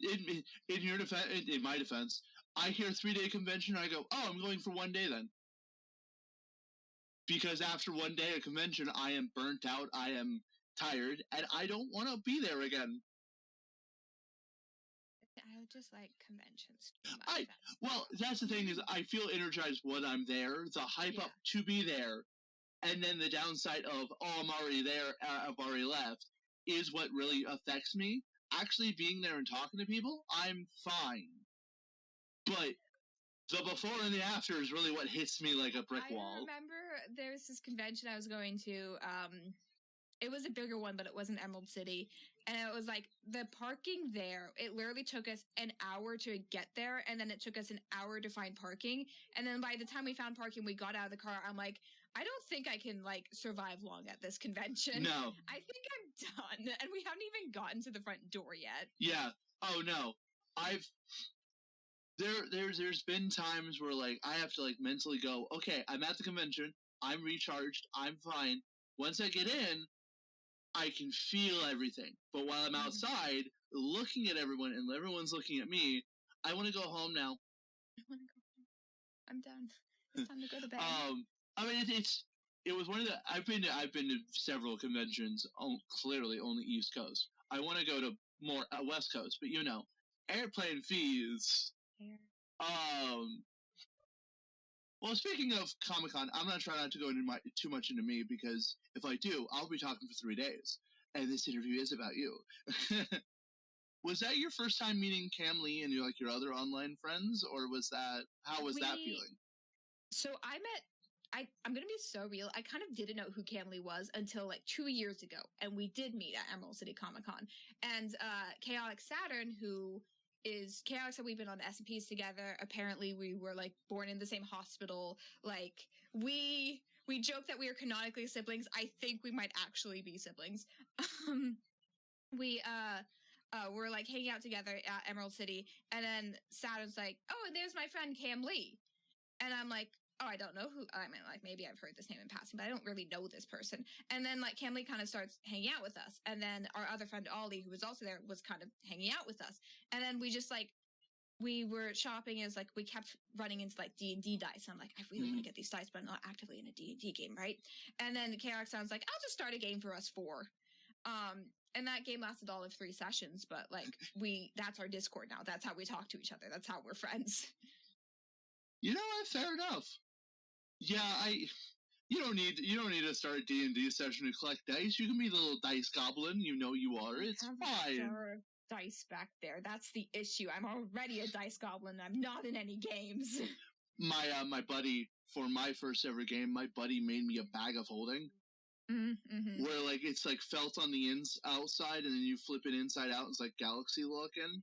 thinking? In your defense, in my defense, I hear 3-day convention, and I go, oh, I'm going for 1 day then. Because after 1 day of convention, I am burnt out, I am tired, and I don't want to be there again. I just like conventions too much. Well, that's the thing, is I feel energized when I'm there, the hype up to be there, and then the downside of, oh, I'm already there, I've already left, is what really affects me. Actually being there and talking to people, I'm fine. But the before and the after is really what hits me like a brick wall. I remember there was this convention I was going to, it was a bigger one, but it wasn't Emerald City. And it was like the parking there, it literally took us an hour to get there. And then it took us an hour to find parking. And then by the time we found parking, we got out of the car. I'm like, I don't think I can like survive long at this convention. No. I think I'm done. And we haven't even gotten to the front door yet. Yeah. Oh no. There's been times where like I have to like mentally go, okay, I'm at the convention, I'm recharged, I'm fine. Once I get in, I can feel everything. But while I'm outside, looking at everyone, and everyone's looking at me, I want to go home now. I want to go home. I'm done. It's time to go to bed. I mean, it was one of the I've been to several conventions, clearly only East Coast. I want to go to more West Coast, but airplane fees. Well, speaking of Comic-Con, I'm going to try not to go into too much into me, because if I do, I'll be talking for 3 days, and this interview is about you. Was that your first time meeting Cam Lee and your other online friends, or how was that feeling? So I'm going to be so real. I kind of didn't know who Cam Lee was until like 2 years ago, and we did meet at Emerald City Comic Con. And Chaotic Saturn, who is Chaotic, and we've been on S&Ps together. Apparently, we were like born in the same hospital. Like we we joke that we are canonically siblings. I think we might actually be siblings. We're like hanging out together at Emerald City, and then Saturn's like, "Oh, and there's my friend Cam Lee," and I'm like, "Oh, I don't know who." I mean, like maybe I've heard this name in passing, but I don't really know this person. And then like Cam Lee kind of starts hanging out with us, and then our other friend Ollie, who was also there, was kind of hanging out with us, and then we just like. We were shopping as like we kept running into like D&D dice. And I'm like, I really want to get these dice, but I'm not actively in a D&D game, right? And then KRX sounds like, I'll just start a game for us 4. And that game lasted all of 3 sessions, but like that's our Discord now. That's how we talk to each other. That's how we're friends. You know what? Fair enough. Yeah, you don't need to start a D&D session to collect dice. You can be the little dice goblin. You know you are. It's fine. Jar of dice back there. That's the issue. I'm already a dice goblin. I'm not in any games. My buddy, for my first ever game, my buddy made me a bag of holding. Mm-hmm. Where like it's like felt on the outside, and then you flip it inside out. It's like galaxy looking,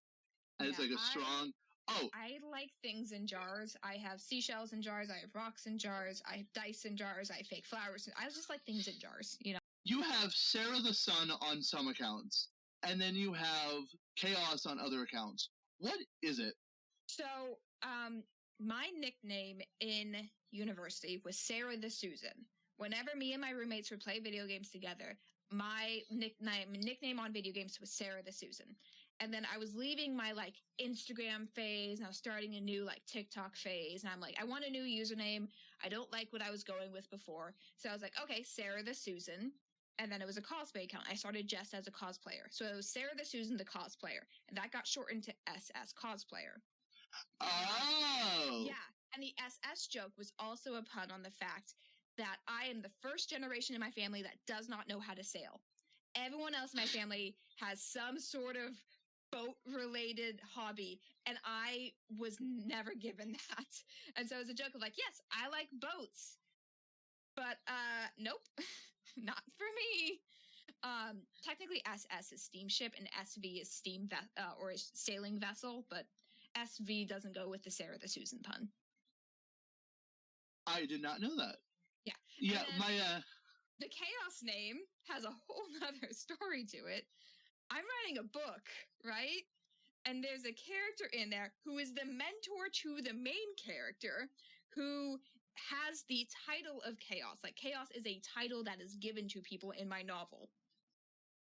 and it's like a strong. I like things in jars. I have seashells in jars. I have rocks in jars. I have dice in jars. I have fake flowers. I just like things in jars. You know. You have Sarah the Sun on some accounts, and then you have Chaos on other accounts. What is it? So, my nickname in university was Sarah the Susan. Whenever me and my roommates would play video games together, my nickname on video games was Sarah the Susan. And then I was leaving my like Instagram phase, and I was starting a new like TikTok phase, and I'm like, I want a new username. I don't like what I was going with before. So I was like, okay, Sarah the Susan. And then it was a cosplay account. I started just as a cosplayer. So it was Sarah the Susan the cosplayer. And that got shortened to S.S.Cosplayer. Oh! Yeah. And the SS joke was also a pun on the fact that I am the first generation in my family that does not know how to sail. Everyone else in my family has some sort of boat-related hobby, and I was never given that. And so it was a joke of like, yes, I like boats, but nope, not for me. Technically SS is steamship and SV is or is sailing vessel, but SV doesn't go with the Sarah the Susan pun. I did not know that. Yeah. Yeah, the Chaos name has a whole nother story to it. I'm writing a book, right? And there's a character in there who is the mentor to the main character who has the title of Chaos. Like, Chaos is a title that is given to people in my novel.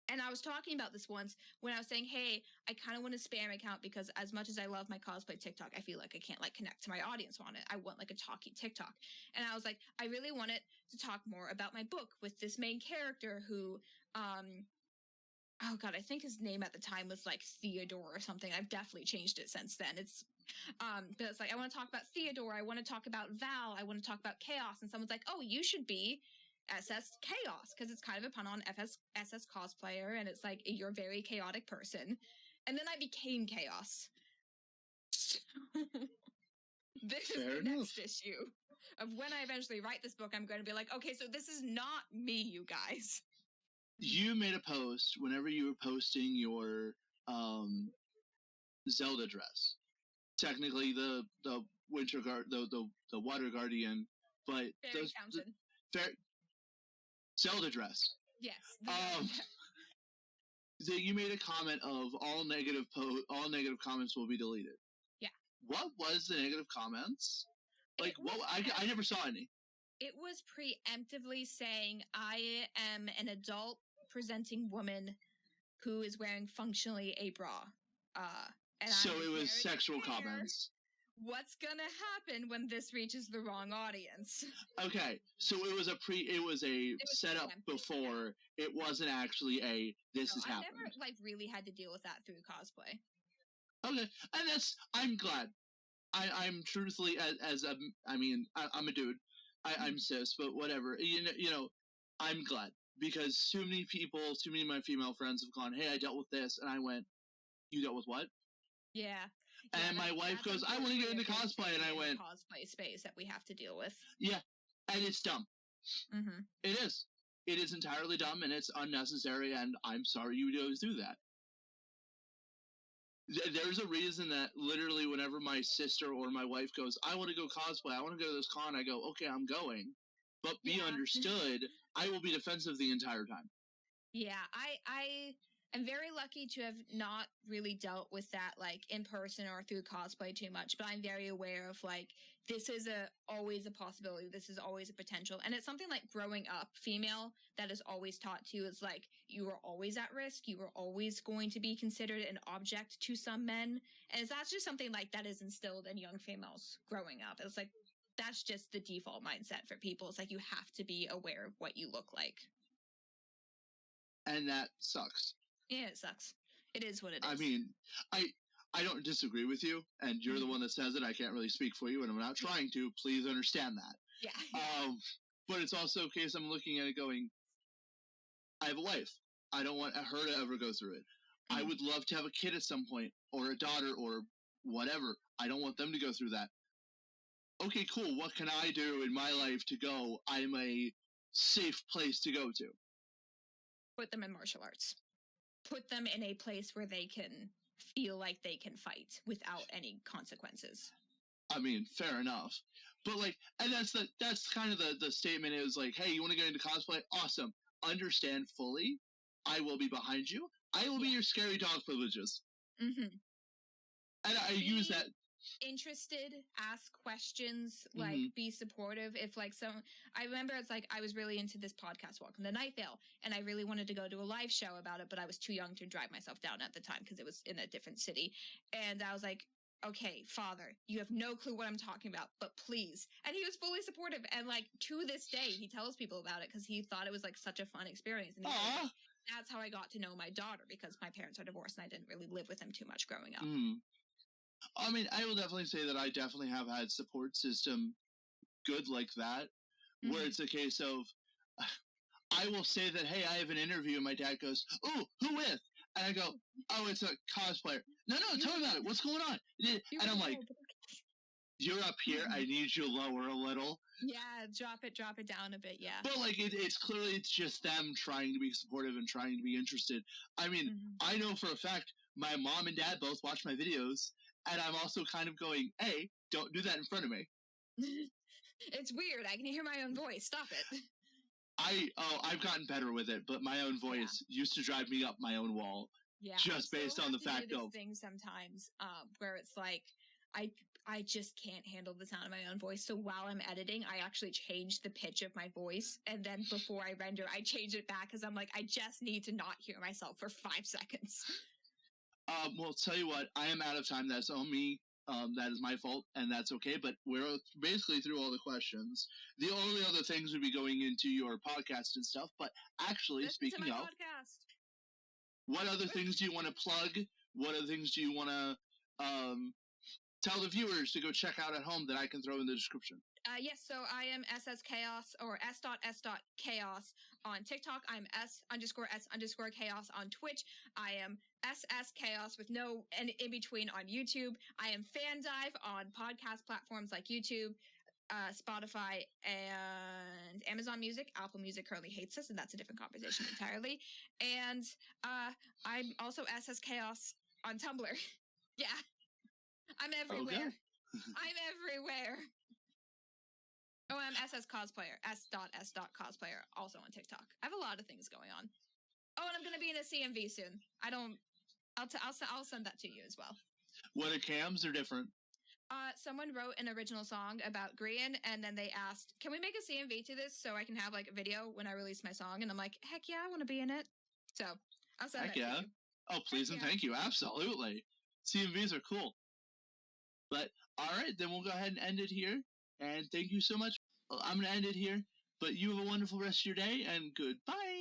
And I was talking about this once when I was saying, hey, I kind of want a spam account because as much as I love my cosplay TikTok, I feel like I can't like connect to my audience on it. I want like a talking TikTok. And I was like, I really want it to talk more about my book with this main character who, oh God, I think his name at the time was like Theodore or something. I've definitely changed it since then. But it's like, I want to talk about Theodore. I want to talk about Val. I want to talk about Chaos. And someone's like, oh, you should be S.S.Chaos, because it's kind of a pun on S.S.Cosplayer, and it's like, you're a very chaotic person. And then I became Chaos. This is the next issue of when I eventually write this book. I'm going to be like, okay, so this is not me, you guys. You made a post whenever you were posting your Zelda dress. Technically, the Winter Guard, the Water Guardian, but Fairy Fountain. Zelda dress. Yes. You made a comment of all negative comments will be deleted. Yeah. What was the negative comments? Like, what? I never saw any. It was preemptively saying, I am an adult presenting woman who is wearing functionally a bra. So it was sexual comments. What's gonna happen when this reaches the wrong audience? Okay, so it was a setup before. Yeah. It wasn't actually this has happened. I never like really had to deal with that through cosplay. Okay, and I'm glad. I'm truthfully I'm a dude. I'm cis, but whatever. You know, I'm glad because too many of my female friends have gone, hey, I dealt with this, and I went, you dealt with what? Yeah. And my wife goes, I want to get into cosplay, and I went, cosplay space that we have to deal with. Yeah, and it's dumb. Mm-hmm. It is. It is entirely dumb, and it's unnecessary, and I'm sorry you would do that. There's a reason that literally whenever my sister or my wife goes, I want to go cosplay, I want to go to this con, I go, okay, I'm going. but be understood. I will be defensive the entire time. Yeah, I am very lucky to have not really dealt with that like in person or through cosplay too much, but I'm very aware of like this is always a possibility. This is always a potential. And it's something like growing up female that is always taught to is like you are always at risk. You are always going to be considered an object to some men. And that's just something like that is instilled in young females growing up. It's like that's just the default mindset for people. It's like you have to be aware of what you look like. And that sucks. Yeah, it sucks. It is what it is. I mean, I don't disagree with you, and you're the one that says it. I can't really speak for you, and I'm not trying to. Please understand that. Yeah. But it's also a case I'm looking at it going, I have a wife. I don't want her to ever go through it. I would love to have a kid at some point, or a daughter, or whatever. I don't want them to go through that. Okay, cool. What can I do in my life to go, I'm a safe place to go to? Put them in martial arts. Put them in a place where they can feel like they can fight without any consequences. I mean, fair enough. But like, and that's kind of the statement is like, hey, you want to get into cosplay? Awesome. Understand fully. I will be behind you. I will be your scary dog privileges. Mm-hmm. And I use that. Interested, ask questions, like be supportive. If like I remember it's like I was really into this podcast, Welcome to Night Vale, and I really wanted to go to a live show about it, but I was too young to drive myself down at the time because it was in a different city. And I was like, okay, Father, you have no clue what I'm talking about, but please. And he was fully supportive. And like to this day, he tells people about it because he thought it was like such a fun experience. And like, that's how I got to know my daughter because my parents are divorced and I didn't really live with them too much growing up. I mean, I will definitely say that I definitely have had support system good like that, where it's a case of, I will say that, hey, I have an interview, and my dad goes, oh, who with? And I go, oh, it's a cosplayer. No, tell me about it. What's going on? And I'm like, you're up here. I need you lower a little. Yeah, drop it down a bit, yeah. But, like, it's clearly it's just them trying to be supportive and trying to be interested. I mean, I know for a fact my mom and dad both watch my videos, and I'm also kind of going, hey, don't do that in front of me. It's weird. I can hear my own voice. Stop it. I've gotten better with it, but my own voice used to drive me up my own wall. Yeah. Just based on the fact of thing sometimes, where it's like I just can't handle the sound of my own voice. So while I'm editing, I actually change the pitch of my voice, and then before I render, I change it back because I'm like, I just need to not hear myself for 5 seconds. Well, tell you what, I am out of time. That's on me. That is my fault, and that's okay. But we're basically through all the questions. The only other things would be going into your podcast and stuff. But actually, speaking of, what other things do you want to plug? What other things do you want to tell the viewers to go check out at home that I can throw in the description? Yes, so I am S.S.Chaos or S.S.Chaos on TikTok. I'm S_S_Chaos on Twitch. I am S.S.Chaos with no in between on YouTube. I am Fandive on podcast platforms like YouTube, Spotify, and Amazon Music. Apple Music currently hates us, and that's a different conversation entirely. And I'm also S.S.Chaos on Tumblr. Yeah. I'm everywhere. Okay. I'm everywhere. Oh, I'm S.S.Cosplayer. S.S.Cosplayer. Also on TikTok. I have a lot of things going on. Oh, and I'm going to be in a CMV soon. I'll send that to you as well. What are cams are different? Someone wrote an original song about GRIAN, and then they asked, can we make a CMV to this so I can have like a video when I release my song? And I'm like, heck yeah, I want to be in it. So I'll send that to you. Oh, please and thank you. Absolutely. CMVs are cool. But all right, then we'll go ahead and end it here. And thank you so much. I'm going to end it here. But you have a wonderful rest of your day, and goodbye.